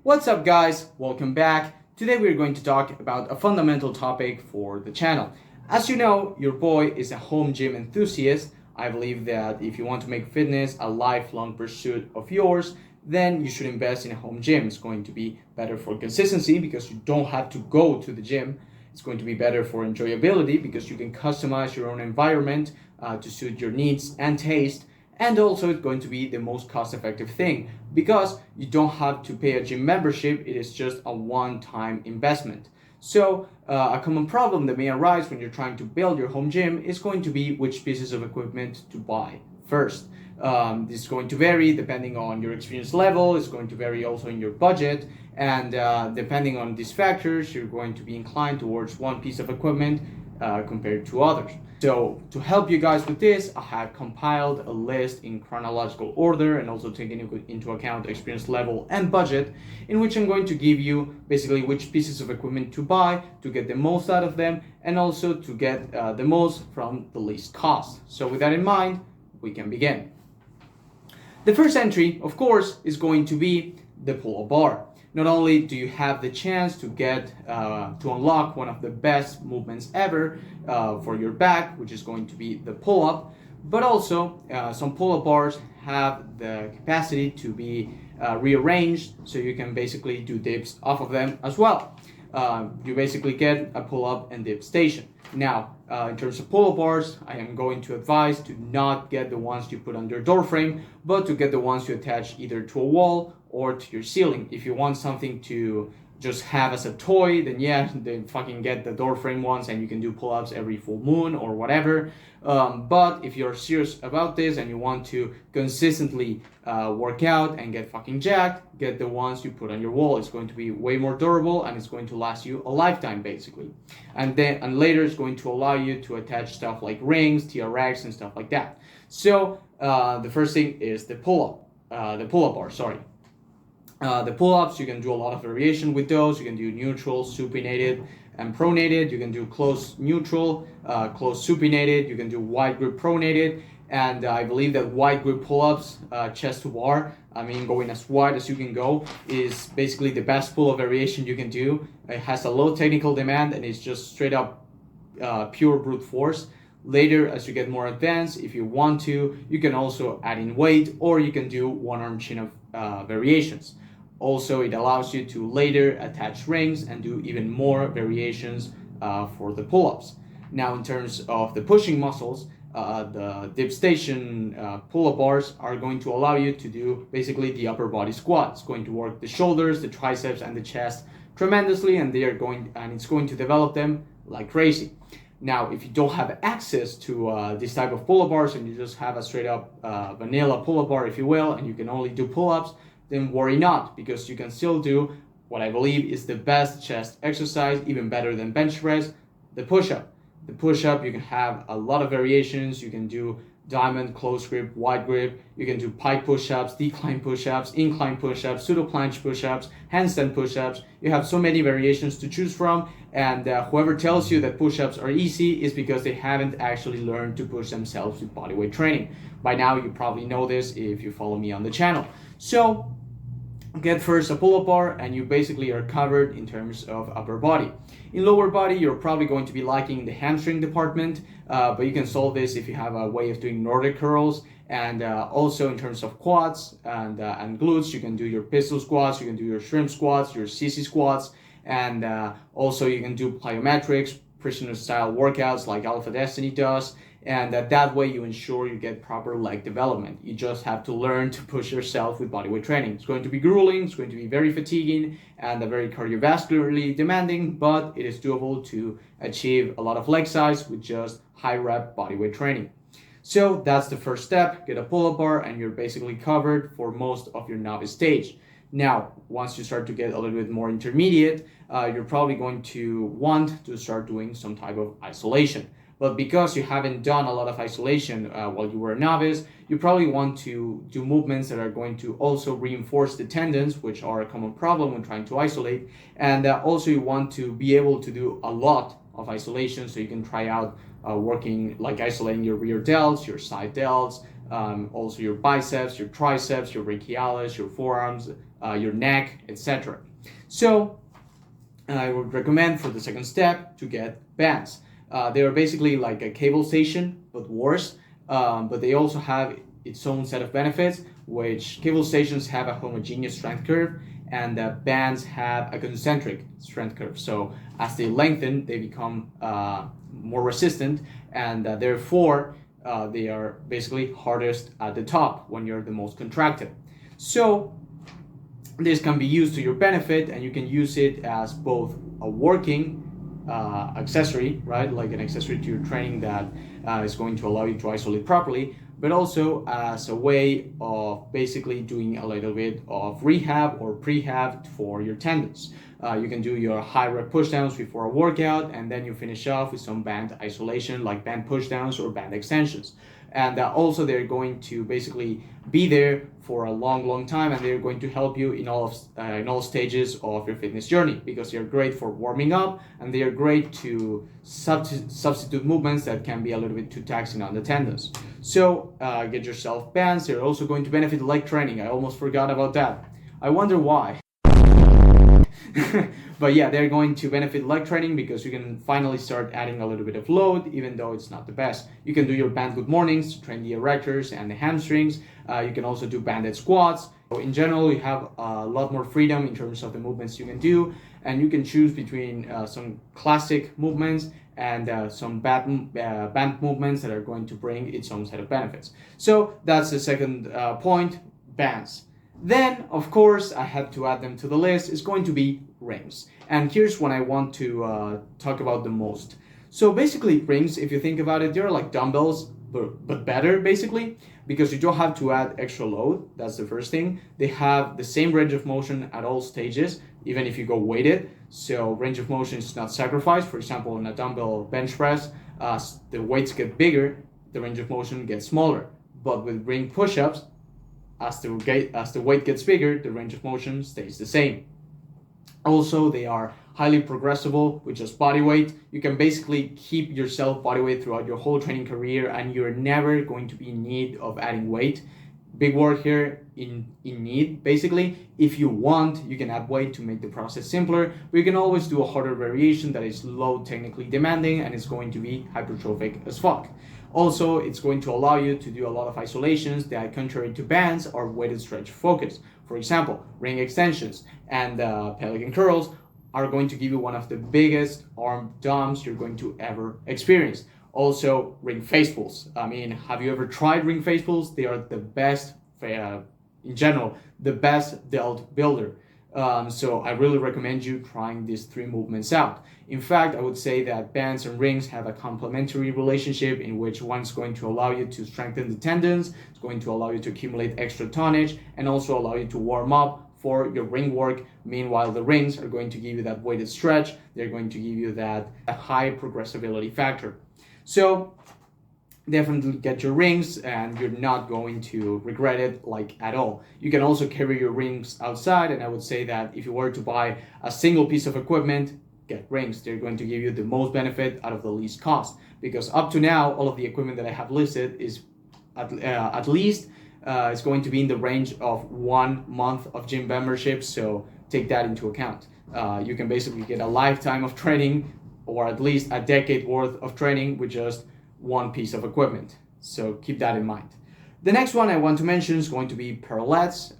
What's up guys, welcome back. Today we're going to talk about a fundamental topic for the channel. As you know, your boy is a home gym enthusiast. I believe that if you want to make fitness a lifelong pursuit of yours, then you should invest in a home gym. It's going to be better for consistency because you don't have to go to the gym. It's going to be better for enjoyability because you can customize your own environment to suit your needs and taste. And also it's going to be the most cost-effective thing because you don't have to pay a gym membership. It is just a one-time investment. So a common problem that may arise when you're trying to build your home gym is going to be which pieces of equipment to buy first. This is going to vary depending on your experience level. It's going to vary also in your budget, and depending on these factors, you're going to be inclined towards one piece of equipment compared to others. So to help you guys with this, I have compiled a list in chronological order and also taking into account experience level and budget, in which I'm going to give you basically which pieces of equipment to buy to get the most out of them and also to get the most from the least cost. So with that in mind, we can begin. The first entry, of course, is going to be the pull-up bar. Not only do you have the chance to get to unlock one of the best movements ever for your back, which is going to be the pull-up, but also some pull-up bars have the capacity to be rearranged, so you can basically do dips off of them as well. You basically get a pull-up and dip station. Now, in terms of pull-up bars, I am going to advise to not get the ones you put under door frame, but to get the ones you attach either to a wall or to your ceiling. If you want something to just have as a toy, then yeah, then fucking get the door frame ones and you can do pull-ups every full moon or whatever. But if you're serious about this and you want to consistently work out and get fucking jacked, get the ones you put on your wall. It's going to be way more durable and it's going to last you a lifetime basically. And later it's going to allow you to attach stuff like rings, TRX and stuff like that. So the first thing is the pull-up bar, sorry. The pull-ups, you can do a lot of variation with those. You can do neutral, supinated, and pronated. You can do close neutral, close supinated. You can do wide grip pronated. And I believe that wide grip pull-ups, chest to bar, I mean going as wide as you can go, is basically the best pull-up variation you can do. It has a low technical demand and it's just straight up pure brute force. Later, as you get more advanced, if you want to, you can also add in weight or you can do one-arm chin-up variations. Also, it allows you to later attach rings and do even more variations for the pull-ups. Now, in terms of the pushing muscles, the dip station pull-up bars are going to allow you to do basically the upper body squat. It's going to work the shoulders, the triceps, and the chest tremendously, and it's going to develop them like crazy. Now, if you don't have access to this type of pull-up bars and you just have a straight up vanilla pull-up bar, if you will, and you can only do pull-ups, then worry not, because you can still do what I believe is the best chest exercise, even better than bench press, the push-up. The push-up, you can have a lot of variations. You can do diamond, close grip, wide grip. You can do pike push-ups, decline push-ups, incline push-ups, pseudo planche push-ups, handstand push-ups. You have so many variations to choose from, and whoever tells you that push-ups are easy is because they haven't actually learned to push themselves with bodyweight training. By now, you probably know this if you follow me on the channel. So, get first a pull-up bar and you basically are covered in terms of upper body. In lower body, you're probably going to be lacking the hamstring department, but you can solve this if you have a way of doing Nordic curls. And also in terms of quads and glutes, you can do your pistol squats, you can do your shrimp squats, your CC squats, and also you can do plyometrics, prisoner style workouts like Alpha Destiny does. And that way you ensure you get proper leg development. You just have to learn to push yourself with bodyweight training. It's going to be grueling, it's going to be very fatiguing and very cardiovascularly demanding, but it is doable to achieve a lot of leg size with just high rep bodyweight training. So that's the first step, get a pull-up bar and you're basically covered for most of your novice stage. Now, once you start to get a little bit more intermediate, you're probably going to want to start doing some type of isolation. But because you haven't done a lot of isolation while you were a novice, you probably want to do movements that are going to also reinforce the tendons, which are a common problem when trying to isolate. And also you want to be able to do a lot of isolation so you can try out working like isolating your rear delts, your side delts, also your biceps, your triceps, your brachialis, your forearms, your neck, etc. So I would recommend for the second step to get bands. They are basically like a cable station, but worse. But they also have its own set of benefits, which cable stations have a homogeneous strength curve, and bands have a concentric strength curve. So as they lengthen, they become more resistant, and therefore they are basically hardest at the top when you're the most contracted. So this can be used to your benefit, and you can use it as both a working accessory, right? Like an accessory to your training that is going to allow you to isolate properly, but also as a way of basically doing a little bit of rehab or prehab for your tendons. You can do your high rep pushdowns before a workout, and then you finish off with some band isolation like band pushdowns or band extensions. And also they're going to basically be there for a long time, and they're going to help you in all stages of your fitness journey, because they're great for warming up, and they are great to substitute movements that can be a little bit too taxing on the tendons. So get yourself bands. They're also going to benefit leg training. I almost forgot about that. I wonder why. But yeah, they're going to benefit leg training because you can finally start adding a little bit of load, even though it's not the best. You can do your band good mornings to train the erectors and the hamstrings. You can also do banded squats. So in general, you have a lot more freedom in terms of the movements you can do, and you can choose between some classic movements and some band movements that are going to bring its own set of benefits. So that's the second point, bands. Then, of course, I had to add them to the list, is going to be rings. And here's what I want to talk about the most. So basically, rings, if you think about it, they're like dumbbells, but better, basically, because you don't have to add extra load. That's the first thing. They have the same range of motion at all stages, even if you go weighted. So range of motion is not sacrificed. For example, in a dumbbell bench press, as the weights get bigger, the range of motion gets smaller. But with ring push-ups, as the weight gets bigger, the range of motion stays the same. Also, they are highly progressible with just body weight. You can basically keep yourself body weight throughout your whole training career, and you're never going to be in need of adding weight. Big word here, in need, basically. If you want, you can add weight to make the process simpler, but you can always do a harder variation that is low technically demanding and it's going to be hypertrophic as fuck. Also, it's going to allow you to do a lot of isolations that, contrary to bands, are weighted stretch focused. For example, ring extensions and pelican curls are going to give you one of the biggest arm dumps you're going to ever experience. Also, ring face pulls. I mean, have you ever tried ring face pulls? They are the best, in general, the best delt builder. So I really recommend you trying these three movements out. In fact, I would say that bands and rings have a complementary relationship in which one's going to allow you to strengthen the tendons, it's going to allow you to accumulate extra tonnage, and also allow you to warm up for your ring work. Meanwhile, the rings are going to give you that weighted stretch. They're going to give you that high progressibility factor. So definitely get your rings, and you're not going to regret it like at all. You can also carry your rings outside, and I would say that if you were to buy a single piece of equipment, get rings. They're going to give you the most benefit out of the least cost, because up to now, all of the equipment that I have listed is at least it's going to be in the range of 1 month of gym membership, so take that into account. You can basically get a lifetime of training, or at least a decade worth of training with just one piece of equipment. So keep that in mind. The next one I want to mention is going to be Paralettes.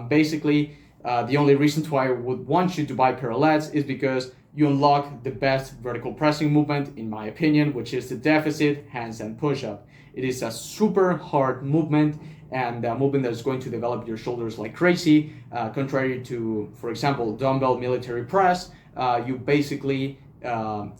Basically, the only reason why I would want you to buy Paralettes is because you unlock the best vertical pressing movement, in my opinion, which is the deficit handstand push-up. It is a super hard movement, and a movement that is going to develop your shoulders like crazy. Contrary to, for example, dumbbell military press, you basically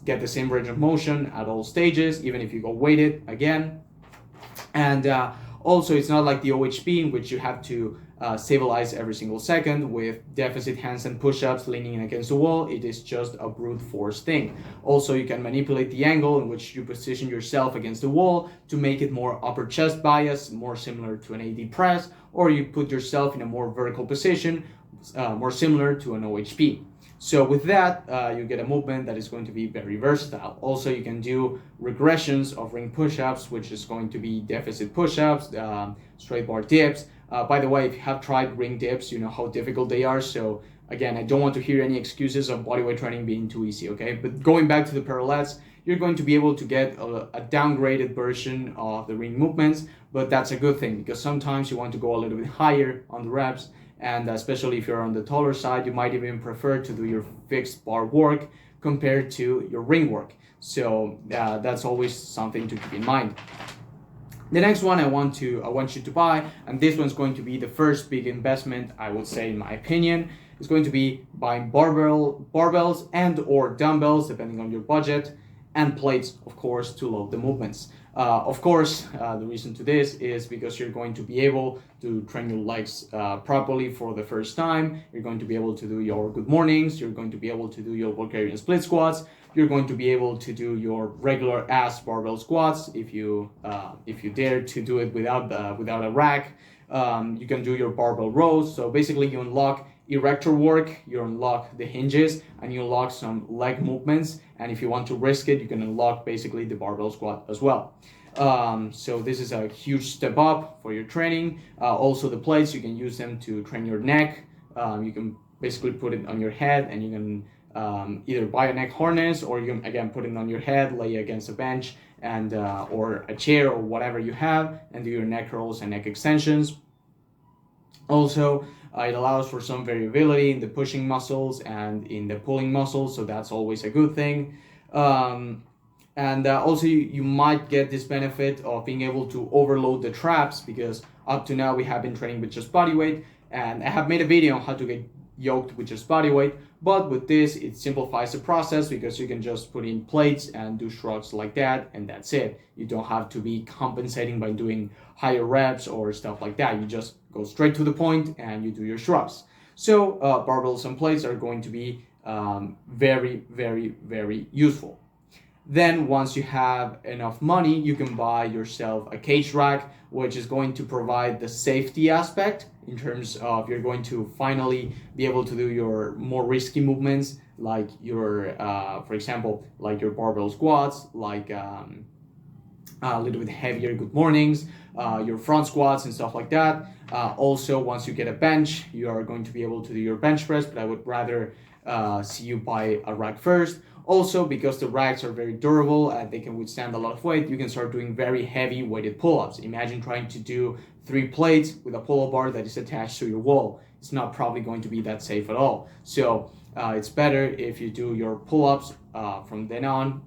get the same range of motion at all stages, even if you go weighted again. And also, it's not like the OHP in which you have to stabilize every single second with deficit handstand push-ups leaning against the wall. It is just a brute force thing. Also, you can manipulate the angle in which you position yourself against the wall to make it more upper chest bias, more similar to an AD press, or you put yourself in a more vertical position, more similar to an OHP. So with that, you get a movement that is going to be very versatile. Also, you can do regressions of ring push-ups, which is going to be deficit push-ups, straight bar dips. By the way, if you have tried ring dips, you know how difficult they are. So again, I don't want to hear any excuses of bodyweight training being too easy, okay? But going back to the parallettes, you're going to be able to get a downgraded version of the ring movements, but that's a good thing because sometimes you want to go a little bit higher on the reps, and especially if you're on the taller side, you might even prefer to do your fixed bar work compared to your ring work. So that's always something to keep in mind. The next one I want you to buy, and this one's going to be the first big investment, I would say, in my opinion, is going to be buying barbells and or dumbbells, depending on your budget, and plates, of course, to load the movements. Of course, the reason to this is because you're going to be able to train your legs properly for the first time. You're going to be able to do your good mornings. You're going to be able to do your Bulgarian split squats. You're going to be able to do your regular ass barbell squats if you dare to do it without a rack. You can do your barbell rows. So basically, you unlock erector work, you unlock the hinges, and you unlock some leg movements. And if you want to risk it, you can unlock basically the barbell squat as well. So this is a huge step up for your training. Also the plates, you can use them to train your neck. You can basically put it on your head, and you can either buy a neck harness, or you can again put it on your head, lay against a bench and or a chair or whatever you have, and do your neck curls and neck extensions. Also, it allows for some variability in the pushing muscles and in the pulling muscles, so that's always a good thing. And also, you might get this benefit of being able to overload the traps, because up to now we have been training with just body weight, and I have made a video on how to get yoked with just body weight. But with this, it simplifies the process because you can just put in plates and do shrugs like that, and that's it. You don't have to be compensating by doing higher reps or stuff like that. You just go straight to the point and you do your shrugs. So barbells and plates are going to be very, very, very useful. Then once you have enough money, you can buy yourself a cage rack, which is going to provide the safety aspect in terms of you're going to finally be able to do your more risky movements, like your, for example, like your barbell squats, like a little bit heavier good mornings, your front squats and stuff like that. Also, once you get a bench, you are going to be able to do your bench press, but I would rather see you buy a rack first. Also, because the racks are very durable and they can withstand a lot of weight, you can start doing very heavy weighted pull-ups. Imagine trying to do 3 plates with a pull-up bar that is attached to your wall. It's not probably going to be that safe at all. So it's better if you do your pull-ups from then on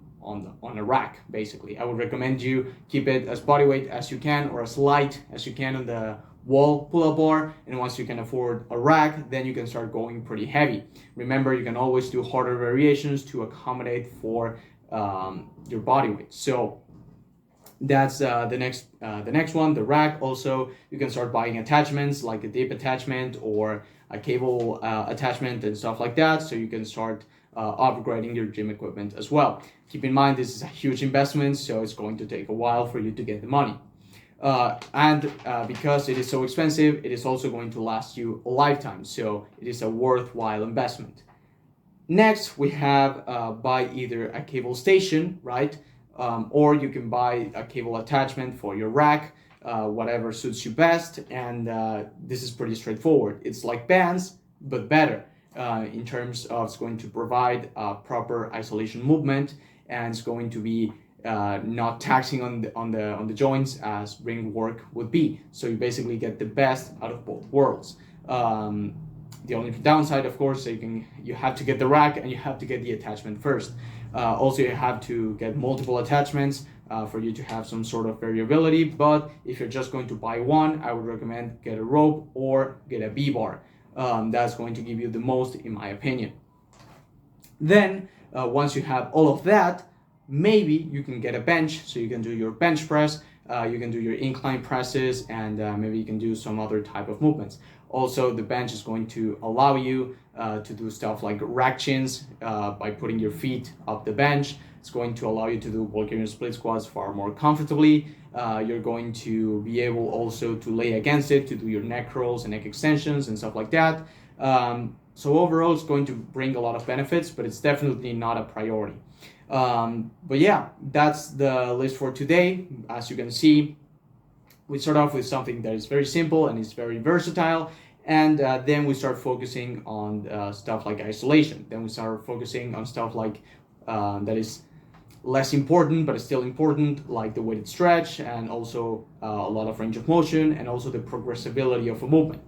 a rack, basically. I would recommend you keep it as bodyweight as you can, or as light as you can on the wall pull-up bar, and once you can afford a rack, then you can start going pretty heavy. Remember, you can always do harder variations to accommodate for your body weight. So that's the next one, the rack. Also, you can start buying attachments like a dip attachment or a cable attachment and stuff like that, so you can start upgrading your gym equipment as well. Keep in mind, this is a huge investment, so it's going to take a while for you to get the money. And because it is so expensive, it is also going to last you a lifetime, so it is a worthwhile investment. Next, we have buy either a cable station, right? Or you can buy a cable attachment for your rack, whatever suits you best. And this is pretty straightforward. It's like bands, but better in terms of it's going to provide proper isolation movement, and it's going to be not taxing on the joints as ring work would be. So you basically get the best out of both worlds. The only downside, of course, you have to get the rack and you have to get the attachment first. Also, you have to get multiple attachments for you to have some sort of variability. But if you're just going to buy one, I would recommend get a rope or get a B-bar. That's going to give you the most, in my opinion. Then once you have all of that, maybe you can get a bench, so you can do your bench press, you can do your incline presses, and maybe you can do some other type of movements. Also, the bench is going to allow you to do stuff like rack chins by putting your feet up the bench. It's going to allow you to do Bulgarian split squats far more comfortably. You're going to be able also to lay against it to do your neck curls and neck extensions and stuff like that. So overall, it's going to bring a lot of benefits, but it's definitely not a priority. But yeah, that's the list for today. As you can see, we start off with something that is very simple and is very versatile, and then we start focusing on stuff like isolation. Then we start focusing on stuff like that is less important but is still important, like the weighted stretch, and also a lot of range of motion, and also the progressibility of a movement.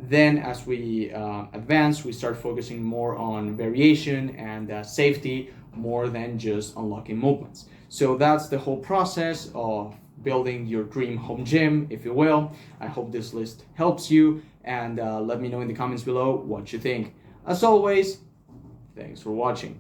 Then as we advance, we start focusing more on variation and safety, more than just unlocking movements. So that's the whole process of building your dream home gym, if you will. I hope this list helps you, and let me know in the comments below what you think. As always, thanks for watching.